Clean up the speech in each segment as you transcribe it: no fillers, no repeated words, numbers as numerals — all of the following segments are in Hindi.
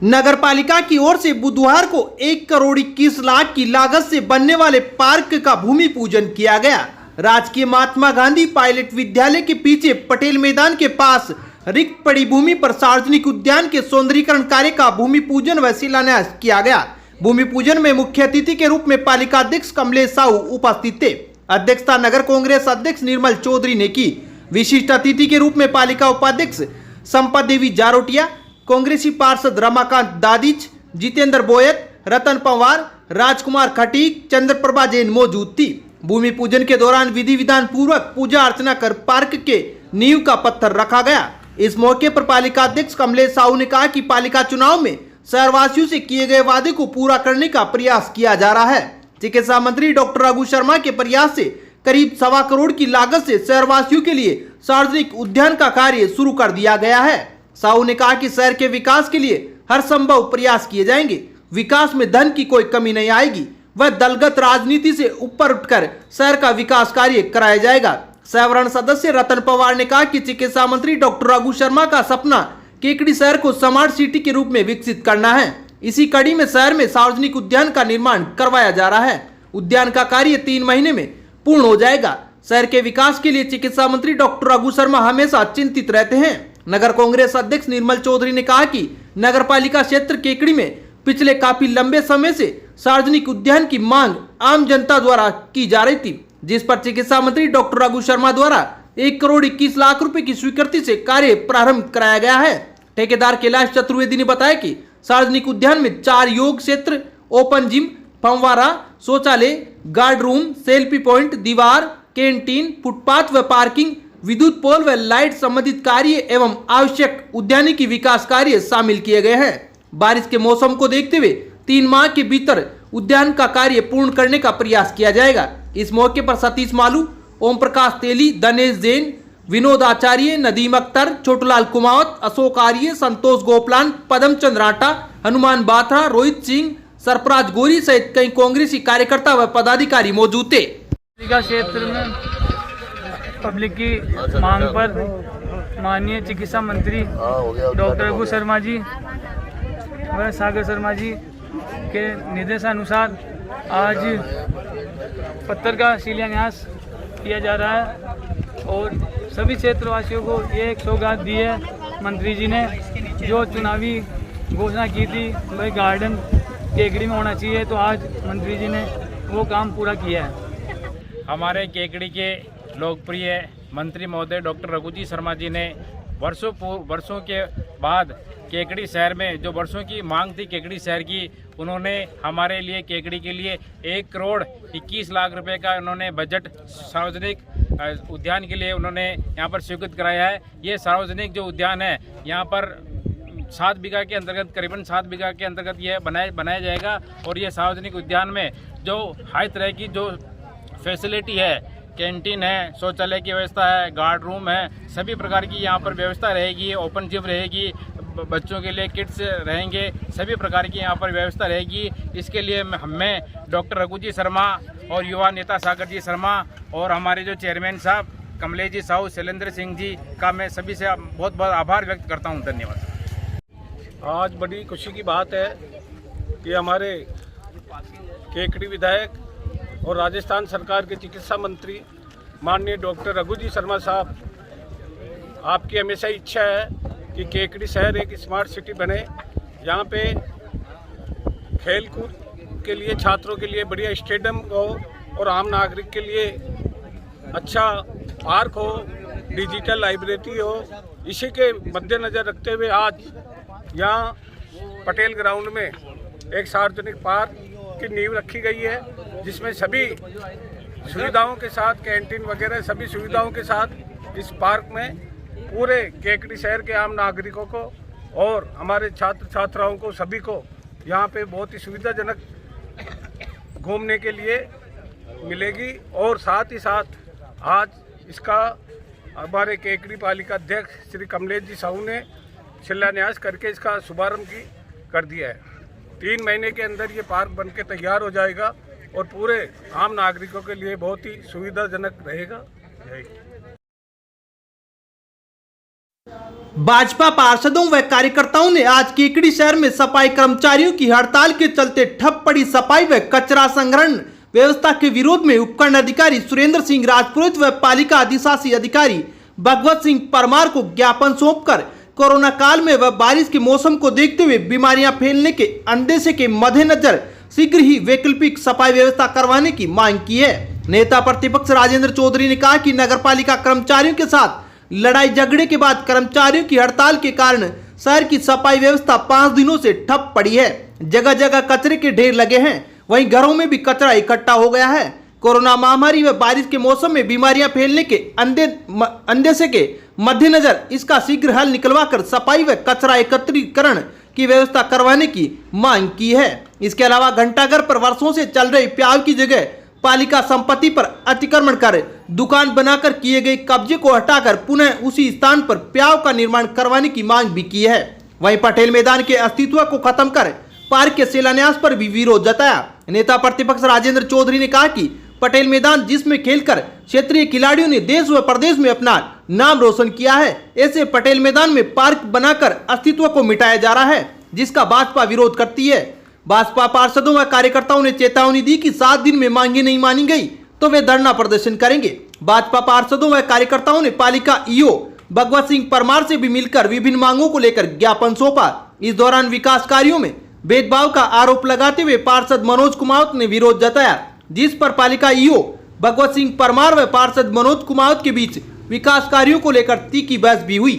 नगर पालिका की ओर से बुधवार को 1 करोड़ 21 लाख की लागत से बनने वाले पार्क का भूमि पूजन किया गया। राजकीय महात्मा गांधी पायलट विद्यालय के पीछे पटेल मैदान के पास रिक्त पड़ी भूमि पर सार्वजनिक उद्यान के सौंदर्यीकरण कार्य का भूमि पूजन व शिलान्यास किया गया। भूमि पूजन में मुख्य अतिथि के रूप में पालिका अध्यक्ष कमलेश साहू उपस्थित थे। अध्यक्षता नगर कांग्रेस अध्यक्ष निर्मल चौधरी ने की। विशिष्ट अतिथि के रूप में पालिका उपाध्यक्ष संपा देवी जारोटिया, कांग्रेसी पार्षद रमाकांत दादिच, जितेंद्र बोयत, रतन पवार, राजकुमार खटीक, चंद्रप्रभा जैन मौजूद थी। भूमि पूजन के दौरान विधि विधान पूर्वक पूजा अर्चना कर पार्क के नींव का पत्थर रखा गया। इस मौके पर पालिका अध्यक्ष कमलेश साहू ने कहा कि पालिका चुनाव में शहरवासियों से किए गए वादे को पूरा करने का प्रयास किया जा रहा है। चिकित्सा मंत्री डॉक्टर रघु शर्मा के प्रयास से करीब 1.25 करोड़ की लागत से शहरवासियों के लिए सार्वजनिक उद्यान का कार्य शुरू कर दिया गया है। साहू ने कहा कि शहर के विकास के लिए हर संभव प्रयास किए जाएंगे। विकास में धन की कोई कमी नहीं आएगी। वह दलगत राजनीति से ऊपर उठकर शहर का विकास कार्य कराया जाएगा। सहवरण सदस्य रतन पवार ने कहा कि चिकित्सा मंत्री डॉक्टर रघु शर्मा का सपना केकड़ी शहर को स्मार्ट सिटी के रूप में विकसित करना है। इसी कड़ी में शहर में सार्वजनिक उद्यान का निर्माण करवाया जा रहा है। उद्यान का कार्य 3 महीने में पूर्ण हो जाएगा। शहर के विकास के लिए चिकित्सा मंत्री डॉक्टर रघु शर्मा हमेशा चिंतित रहते हैं। नगर कांग्रेस अध्यक्ष निर्मल चौधरी ने कहा कि नगर पालिका क्षेत्र केकड़ी में पिछले काफी लंबे समय से सार्वजनिक उद्यान की मांग आम जनता द्वारा की जा रही थी, जिस पर चिकित्सा मंत्री डॉक्टर रघु शर्मा द्वारा 1 करोड़ 21 लाख रुपए की स्वीकृति से कार्य प्रारंभ कराया गया है। ठेकेदार कैलाश चतुर्वेदी ने बताया कि सार्वजनिक उद्यान में 4 योग क्षेत्र, ओपन जिम, फंवारा, शौचालय, गार्ड रूम, सेल्फी पॉइंट, दीवार, कैंटीन, फुटपाथ व पार्किंग, विद्युत पोल व लाइट संबंधित कार्य एवं आवश्यक उद्यानिकी विकास कार्य शामिल किए गए हैं। बारिश के मौसम को देखते हुए 3 माह के भीतर उद्यान का कार्य पूर्ण करने का प्रयास किया जाएगा। इस मौके पर सतीश मालू, ओम प्रकाश तेली, दनेश जैन, विनोद आचार्य, नदीम अख्तर, छोटूलाल कुमावत, अशोक आर्य, संतोष गोपलान, पदम चंद राठा, हनुमान बाथरा, रोहित सिंह, सरफराज गोरी सहित कई कांग्रेसी कार्यकर्ता व पदाधिकारी मौजूद थे। क्षेत्र में पब्लिक की मांग पर माननीय चिकित्सा मंत्री डॉक्टर रघु शर्मा जी व सागर शर्मा जी के निर्देशानुसार आज पत्थर का शिलान्यास किया जा रहा है और सभी क्षेत्रवासियों को ये एक सौगात दी है मंत्री जी ने। जो चुनावी घोषणा की थी भाई गार्डन केकड़ी में होना चाहिए, तो आज मंत्री जी ने वो काम पूरा किया है। हमारे केकड़ी के लोकप्रिय मंत्री महोदय डॉक्टर रघु जी शर्मा जी ने वर्षों के बाद केकड़ी शहर में जो वर्षों की मांग थी केकड़ी शहर की, उन्होंने हमारे लिए केकड़ी के लिए 1 करोड़ 21 लाख रुपए का उन्होंने बजट सार्वजनिक उद्यान के लिए उन्होंने यहाँ पर स्वीकृत कराया है। ये सार्वजनिक जो उद्यान है यहाँ पर 7 बीघा के अंतर्गत, करीबन 7 बीघा के अंतर्गत यह बनाया जाएगा। और ये सार्वजनिक उद्यान में जो हर तरह की जो फैसिलिटी है, कैंटीन है, शौचालय की व्यवस्था है, गार्ड रूम है, सभी प्रकार की यहाँ पर व्यवस्था रहेगी। ओपन जिम रहेगी, बच्चों के लिए किड्स रहेंगे, सभी प्रकार की यहाँ पर व्यवस्था रहेगी। इसके लिए हमें डॉक्टर रघु जी शर्मा और युवा नेता सागर जी शर्मा और हमारे जो चेयरमैन साहब कमलेश जी साहू, शैलेंद्र सिंह जी का मैं सभी से बहुत बहुत आभार व्यक्त करता हूँ। धन्यवाद। आज बड़ी खुशी की बात है कि हमारे केकड़ी विधायक और राजस्थान सरकार के चिकित्सा मंत्री माननीय डॉक्टर रघु जी शर्मा साहब, आपकी हमेशा इच्छा है कि केकड़ी शहर एक स्मार्ट सिटी बने। यहाँ पे खेल कूद के लिए, छात्रों के लिए बढ़िया स्टेडियम हो और आम नागरिक के लिए अच्छा पार्क हो, डिजिटल लाइब्रेरी हो। इसी के मद्देनज़र रखते हुए आज यहाँ पटेल ग्राउंड में एक सार्वजनिक पार्क की नींव रखी गई है, जिसमें सभी सुविधाओं के साथ, कैंटीन वगैरह सभी सुविधाओं के साथ इस पार्क में पूरे केकड़ी शहर के आम नागरिकों को और हमारे छात्र छात्राओं को सभी को यहाँ पे बहुत ही सुविधाजनक घूमने के लिए मिलेगी। और साथ ही साथ आज इसका हमारे केकड़ी पालिका अध्यक्ष श्री कमलेश जी साहू ने शिलान्यास करके इसका शुभारंभ कर दिया है। 3 महीने के अंदर ये पार्क बनके तैयार हो जाएगा और पूरे आम नागरिकों के लिए बहुत ही सुविधाजनक रहेगा। जय हिंद। भाजपा पार्षदों व कार्यकर्ताओं ने आज केकड़ी शहर में सफाई कर्मचारियों की हड़ताल के चलते ठप पड़ी सफाई व कचरा संग्रहण व्यवस्था के विरोध में उपखंड अधिकारी सुरेंद्र सिंह राजपुरोहित व पालिका अधिशासी अधिकारी भगवत सिंह परमार को ज्ञापन सौंपकर कोरोना काल में व बारिश के मौसम को देखते हुए बीमारियां फैलने के अंदेशे के मद्देनजर शीघ्र ही वैकल्पिक सफाई व्यवस्था करवाने की मांग की है। नेता प्रतिपक्ष राजेंद्र चौधरी ने कहा कि नगरपालिका कर्मचारियों के साथ लड़ाई झगड़े के बाद कर्मचारियों की हड़ताल के कारण शहर की सफाई व्यवस्था 5 दिनों से ठप पड़ी है। जगह जगह कचरे के ढेर लगे हैं, वहीं घरों में भी कचरा इकट्ठा हो गया है। कोरोना महामारी व बारिश के मौसम में बीमारियां फैलने के अंदेशे के मद्देनजर इसका शीघ्र हल निकलवाकर सफाई व कचरा एकत्रीकरण की व्यवस्था करवाने की मांग की है। इसके अलावा घंटाघर पर वर्षों से चल रहे प्याव की जगह पालिका संपत्ति पर अतिक्रमण कर दुकान बनाकर किए गए कब्जे को हटाकर पुनः उसी स्थान पर प्याव का निर्माण करवाने की मांग भी की है। वहीं पटेल मैदान के अस्तित्व को खत्म कर पार्क के शिलान्यास पर भी विरोध जताया। नेता प्रतिपक्ष राजेंद्र चौधरी ने कहा कि पटेल मैदान जिसमें खेलकर क्षेत्रीय खिलाड़ियों ने देश व प्रदेश में अपना नाम रोशन किया है, ऐसे पटेल मैदान में पार्क बनाकर अस्तित्व को मिटाया जा रहा है, जिसका भाजपा विरोध करती है। भाजपा पार्षदों व कार्यकर्ताओं ने चेतावनी दी कि 7 दिन में मांगे नहीं मानी गई तो वे धरना प्रदर्शन करेंगे। भाजपा पार्षदों व कार्यकर्ताओं ने पालिका ईओ भगवत सिंह परमार से भी मिलकर विभिन्न मांगों को लेकर ज्ञापन सौंपा। इस दौरान विकास कार्यों में भेदभाव का आरोप लगाते हुए पार्षद मनोज कुमावत ने विरोध जताया, जिस पर पालिका ईओ भगवत सिंह परमार व पार्षद मनोज कुमावत के बीच विकास कार्यों को लेकर तीखी बहस भी हुई।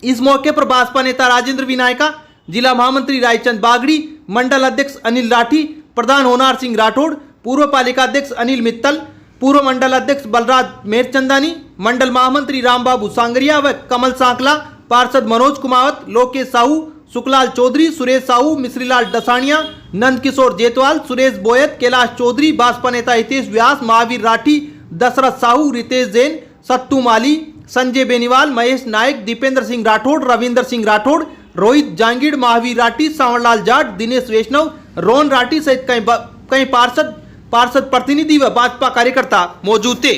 इस मौके पर भाजपा नेता राजेंद्र विनायका, जिला महामंत्री रायचंद बागड़ी, मंडल अध्यक्ष अनिल राठी, प्रधान होनार सिंह राठौड़, पूर्व पालिका अध्यक्ष अनिल मित्तल, पूर्व मंडल अध्यक्ष बलराज मेरचंदानी, मंडल महामंत्री रामबाबू सांगरिया व कमल सांकला, पार्षद मनोज कुमावत, लोकेश साहू, सुखलाल चौधरी, सुरेश साहू, मिश्रीलाल डसानिया, नंद किशोर जेतवाल, सुरेश बोयत, कैलाश चौधरी, भाजपा नेता हितेश व्यास, महावीर राठी, दशरथ साहू, रितेश जैन, सत्तू माली, संजय बेनीवाल, महेश नायक, दीपेंद्र सिंह राठौड़, रविंदर सिंह राठौड़, रोहित जांगीड़, महावीर राठी, सांवरलाल जाट, दिनेश वैष्णव, रोहन राठी सहित कई पार्षद प्रतिनिधि व भाजपा कार्यकर्ता मौजूद थे।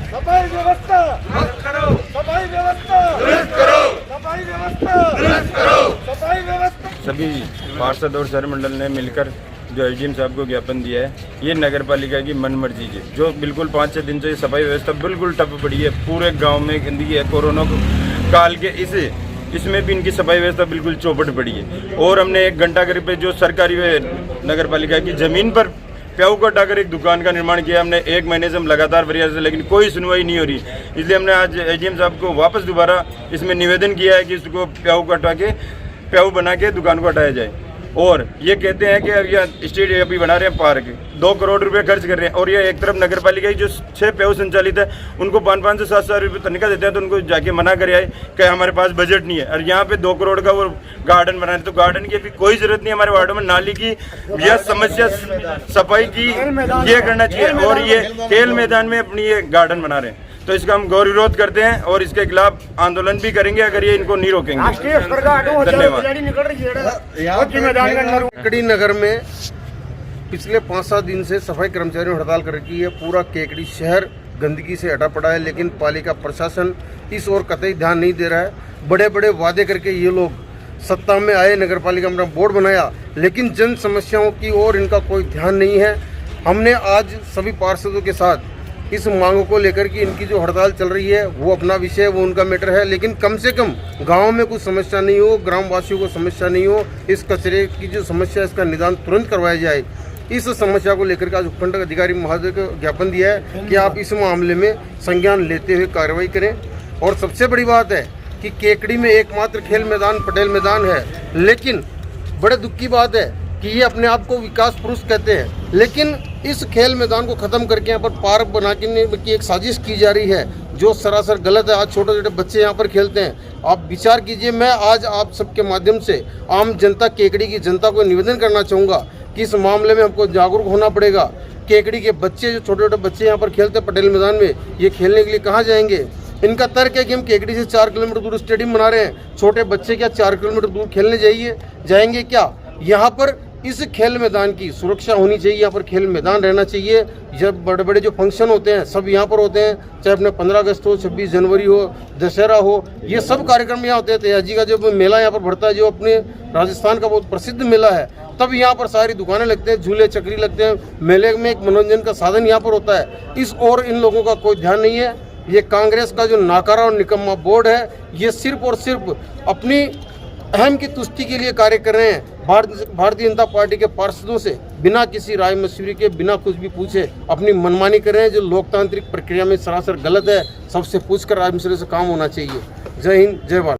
सफाई व्यवस्था दुरुस्त करो, सफाई व्यवस्था दुरुस्त करो, सफाई व्यवस्था दुरुस्त करो, सफाई व्यवस्था। सभी पार्षद और शहर मंडल ने मिलकर जो एसडीएम साहब को ज्ञापन दिया है, ये नगर पालिका की मनमर्जी है, जो बिल्कुल 5-6 दिन से सफाई व्यवस्था बिल्कुल ठप पड़ी है। पूरे गांव में गंदगी है। कोरोना काल के इसमें भी इनकी सफाई व्यवस्था बिल्कुल चौपट पड़ी है। और हमने 1 घंटा करीब पे जो सरकारी नगर पालिका की जमीन पर प्याऊ को हटाकर एक दुकान का निर्माण किया। हमने 1 महीने से हम लगातार प्रयास है, लेकिन कोई सुनवाई नहीं हो रही। इसलिए हमने आज एसडीएम साहब को वापस दोबारा इसमें निवेदन किया है कि इसको प्याऊ को हटा के प्याऊ बना के दुकान को हटाया जाए। और ये कहते हैं कि अब यह स्टेट अभी बना रहे हैं पार्क, 2 करोड़ रुपए खर्च कर रहे हैं। और ये एक तरफ नगर पालिका की जो 6 प्याऊ संचालित है उनको 500 से 700 रुपये तनख्वाह देते हैं, तो उनको जाके मना कर आए कि हमारे पास बजट नहीं है। और यहाँ पे 2 करोड़ का वो गार्डन बना रहे, तो गार्डन की अभी कोई जरूरत नहीं है। हमारे वार्डो में नाली की यह समस्या, सफाई की ये करना चाहिए। और ये खेल मैदान में अपनी ये गार्डन बना रहे हैं, तो इसका हम गौर विरोध करते हैं और इसके खिलाफ आंदोलन भी करेंगे अगर ये इनको नहीं रोकेंगे। धन्यवाद। केकड़ी नगर में पिछले 5-7 दिन से सफाई कर्मचारियों ने हड़ताल कर रखी है। पूरा केकड़ी शहर गंदगी से हटा पड़ा है, लेकिन पालिका प्रशासन इस ओर कतई ध्यान नहीं दे रहा है। बड़े बड़े वादे करके ये लोग सत्ता में आए, नगर पालिका में बोर्ड बनाया, लेकिन जन समस्याओं की ओर इनका कोई ध्यान नहीं है। हमने आज सभी पार्षदों के साथ इस मांगों को लेकर कि इनकी जो हड़ताल चल रही है वो अपना विषय, वो उनका मैटर है, लेकिन कम से कम गांव में कुछ समस्या नहीं हो, ग्रामवासियों को समस्या नहीं हो। इस कचरे की जो समस्या है इसका निदान तुरंत करवाया जाए। इस समस्या को लेकर के आज उपखंड अधिकारी महोदय को ज्ञापन दिया है कि आप इस मामले में संज्ञान लेते हुए कार्रवाई करें। और सबसे बड़ी बात है कि केकड़ी में एकमात्र खेल मैदान पटेल मैदान है, लेकिन बड़े दुख की बात है कि ये अपने आप को विकास पुरुष कहते हैं, लेकिन इस खेल मैदान को ख़त्म करके यहाँ पर पार्क बना की एक साजिश की जा रही है, जो सरासर गलत है। आज छोटे छोटे बच्चे यहाँ पर खेलते हैं। आप विचार कीजिए। मैं आज आप सबके माध्यम से आम जनता, केकड़ी की जनता को निवेदन करना चाहूँगा कि इस मामले में हमको जागरूक होना पड़ेगा। केकड़ी के बच्चे, जो छोटे छोटे बच्चे यहाँ पर खेलते हैं पटेल मैदान में, ये खेलने के लिए कहाँ जाएंगे? इनका तर्क है कि हम केकड़ी से 4 किलोमीटर दूर स्टेडियम बना रहे हैं, छोटे बच्चे क्या 4 किलोमीटर दूर खेलने जाएंगे क्या? यहाँ पर इस खेल मैदान की सुरक्षा होनी चाहिए। यहाँ पर खेल मैदान रहना चाहिए। जब बड़े बड़े जो फंक्शन होते हैं सब यहाँ पर होते हैं, चाहे अपने 15 अगस्त हो, 26 जनवरी हो, दशहरा हो, ये सब कार्यक्रम यहाँ होते हैं। तेजाजी का जब मेला यहाँ पर बढ़ता है, जो अपने राजस्थान का बहुत प्रसिद्ध मेला है, तब यहाँ पर सारी दुकानें लगते हैं, झूले चक्री लगते हैं। मेले में एक मनोरंजन का साधन यहाँ पर होता है। इस और इन लोगों का कोई ध्यान नहीं है। ये कांग्रेस का जो नाकारा और निकम्मा बोर्ड है, ये सिर्फ और सिर्फ अपनी अहम की तुष्टि के लिए कार्य कर रहे हैं। भारतीय जनता पार्टी के पार्षदों से बिना किसी राय मशवरे के, बिना कुछ भी पूछे अपनी मनमानी कर रहे हैं, जो लोकतांत्रिक प्रक्रिया में सरासर गलत है। सबसे पूछकर राय मशवरे से काम होना चाहिए। जय हिंद, जय भारत।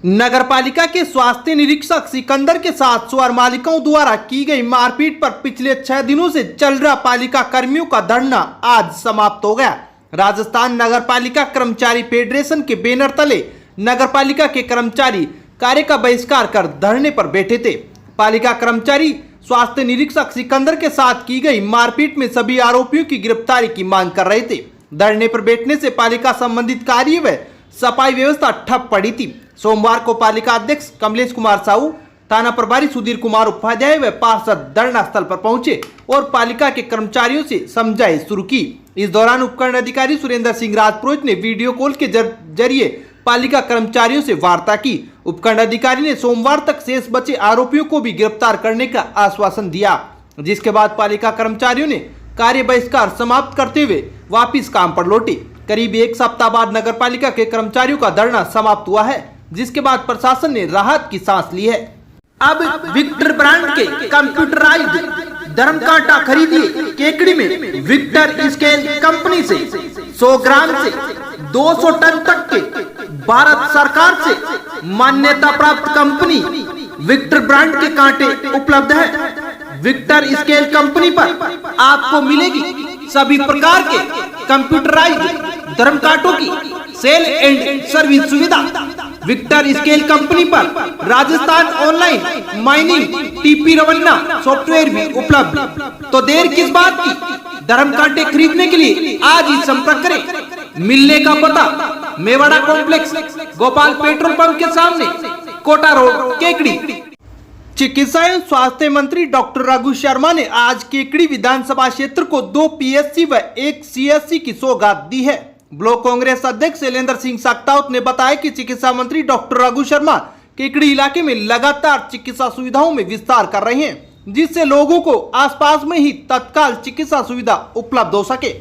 नगरपालिका के स्वास्थ्य निरीक्षक सिकंदर के साथ सुअर मालिकों द्वारा की गई मारपीट पर पिछले 6 दिनों से चल रहा पालिका कर्मियों का धरना आज समाप्त हो गया। राजस्थान नगरपालिका कर्मचारी फेडरेशन के बैनर तले नगरपालिका के कर्मचारी कार्य का बहिष्कार कर धरने पर बैठे थे। पालिका कर्मचारी स्वास्थ्य निरीक्षक सिकंदर के साथ की गई मारपीट में सभी आरोपियों की गिरफ्तारी की मांग कर रहे थे। धरने पर बैठने से पालिका संबंधित कार्य व सफाई व्यवस्था ठप पड़ी थी। सोमवार को पालिका अध्यक्ष कमलेश कुमार साहू, थाना प्रभारी सुधीर कुमार उपाध्याय व पार्षद धरना स्थल पर पहुंचे और पालिका के कर्मचारियों से समझाइश शुरू की। इस दौरान उपखंड अधिकारी सुरेंद्र सिंह राजपुरोहित ने वीडियो कॉल के जरिए पालिका कर्मचारियों से वार्ता की। उपखंड अधिकारी ने सोमवार तक शेष बचे आरोपियों को भी गिरफ्तार करने का आश्वासन दिया, जिसके बाद पालिका कर्मचारियों ने कार्य बहिष्कार समाप्त करते हुए वापिस काम पर लौटे। करीब 1 सप्ताह बाद नगरपालिका के कर्मचारियों का धरना समाप्त हुआ है, जिसके बाद प्रशासन ने राहत की सांस ली है। अब विक्टर ब्रांड के कंप्यूटराइज्ड धर्म कांटा खरीदिए केकड़ी में विक्टर स्केल कंपनी से। 100 ग्राम से 200 टन तक के भारत सरकार से मान्यता प्राप्त कंपनी विक्टर ब्रांड के कांटे उपलब्ध है। विक्टर स्केल कंपनी पर आपको मिलेगी सभी प्रकार के कंप्यूटराइज्ड धर्म कांटों की सेल एंड सर्विस सुविधा। विक्टर स्केल कंपनी पर Rajasthan online mining TP Revanna software भी उपलब्ध। तो देर किस बात की, धर्म कांटे खरीदने के लिए आज ही संपर्क करें। मिलने का पता Mewada complex, Gopal petrol pump के सामने, कोटा रोड, केकड़ी। चिकित्सा एवं स्वास्थ्य मंत्री डॉक्टर रघु शर्मा ने आज केकड़ी विधानसभा क्षेत्र को 2 पीएससी व 1 सीएससी की सौगात दी है। ब्लॉक कांग्रेस अध्यक्ष शैलेंद्र सिंह सक्तावत ने बताया कि चिकित्सा मंत्री डॉक्टर रघु शर्मा केकड़ी इलाके में लगातार चिकित्सा सुविधाओं में विस्तार कर रहे हैं, जिससे लोगों को आसपास में ही तत्काल चिकित्सा सुविधा उपलब्ध हो सके।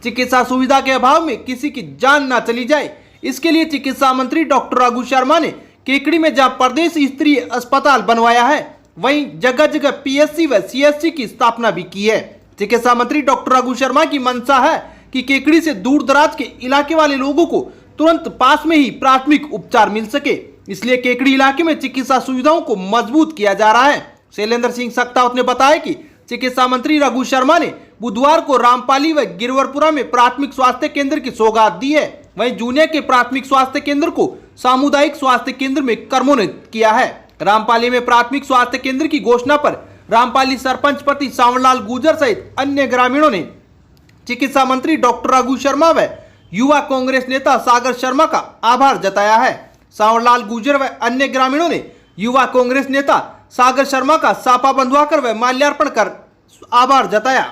चिकित्सा सुविधा के अभाव में किसी की जान न चली जाए, इसके लिए चिकित्सा मंत्री डॉक्टर रघु शर्मा ने केकड़ी में जहां प्रदेश स्तरीय अस्पताल बनवाया है, वहीं जगह जगह पीएससी व सीएससी की स्थापना भी की है। चिकित्सा मंत्री डॉक्टर रघु शर्मा की मंशा है कि केकड़ी से दूर दराज के इलाके वाले लोगों को तुरंत पास में ही प्राथमिक उपचार मिल सके, इसलिए केकड़ी इलाके में चिकित्सा सुविधाओं को मजबूत किया जा रहा है। शैलेंद्र सिंह सक्तावत ने बताया कि चिकित्सा मंत्री रघु शर्मा ने बुधवार को रामपाली व गिरवरपुरा में प्राथमिक स्वास्थ्य केंद्र की सौगात दी है। वहीं जूनिया के प्राथमिक स्वास्थ्य केंद्र को सामुदायिक स्वास्थ्य केंद्र में क्रमोन्नत किया है। रामपाली में प्राथमिक स्वास्थ्य केंद्र की घोषणा पर रामपाली सरपंच पति सांवरलाल गुर्जर सहित अन्य ग्रामीणों ने चिकित्सा मंत्री डॉक्टर रघु शर्मा व युवा कांग्रेस नेता सागर शर्मा का आभार जताया है। सांवरलाल गुर्जर व अन्य ग्रामीणों ने युवा कांग्रेस नेता सागर शर्मा का साफा बंधवाकर व माल्यार्पण कर आभार जताया।